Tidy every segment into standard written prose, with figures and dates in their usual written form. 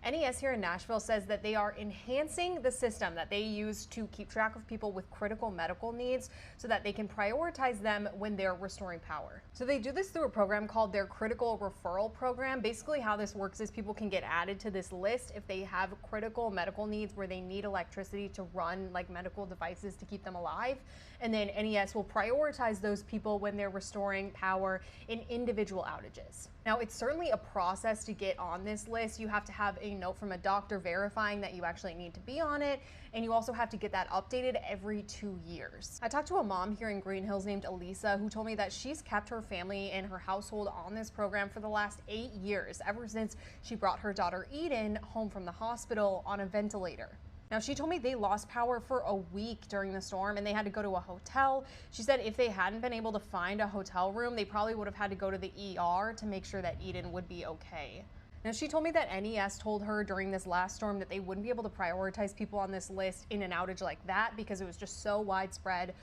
NES here in Nashville says that they are enhancing the system that they use to keep track of people with critical medical needs so that they can prioritize them when they're restoring power. So they do this through a program called their Critical Referral Program. Basically how this works is people can get added to this list if they have critical medical needs where they need electricity to run like medical devices to keep them alive. And then NES will prioritize those people when they're restoring power in individual outages. Now, it's certainly a process to get on this list. You have to have a note from a doctor verifying that you actually need to be on it, and you also have to get that updated every 2 years. I talked to a mom here in Green Hills named Elisa who told me that she's kept her family and her household on this program for the last 8 years, ever since she brought her daughter Eden home from the hospital on a ventilator. Now, she told me they lost power for a week during the storm and they had to go to a hotel. She said if they hadn't been able to find a hotel room, they probably would have had to go to the ER to make sure that Eden would be okay. Now, she told me that NES told her during this last storm that they wouldn't be able to prioritize people on this list in an outage like that because it was just so widespread.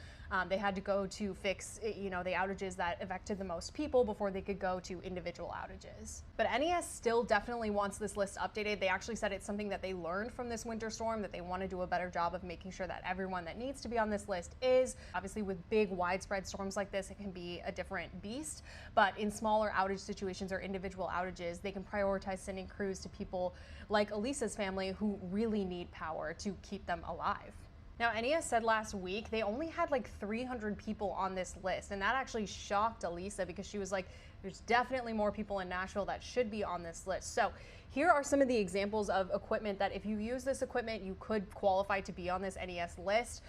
They had to go to fix, the outages that affected the most people before they could go to individual outages. But NES still definitely wants this list updated. They actually said it's something that they learned from this winter storm, that they want to do a better job of making sure that everyone that needs to be on this list is. Obviously, with big widespread storms like this, it can be a different beast. But in smaller outage situations or individual outages, they can prioritize sending crews to people like Elisa's family who really need power to keep them alive. Now, NES said last week they only had like 300 people on this list, and that actually shocked Elisa because she was like, there's definitely more people in Nashville that should be on this list. So here are some of the examples of equipment that if you use this equipment, you could qualify to be on this NES list.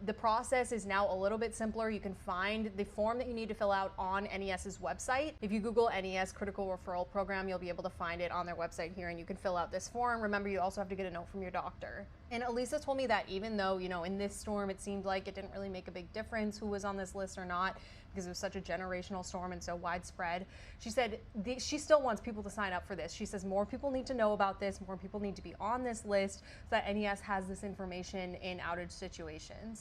The process is now a little bit simpler. You can find the form that you need to fill out on NES's website. If you Google NES Critical Referral Program, you'll be able to find it on their website here, and you can fill out this form. Remember, you also have to get a note from your doctor. And Elisa told me that even though, in this storm, it seemed like it didn't really make a big difference who was on this list or not because it was such a generational storm and so widespread. She said she still wants people to sign up for this. She says more people need to know about this, more people need to be on this list so that NES has this information in outage situations.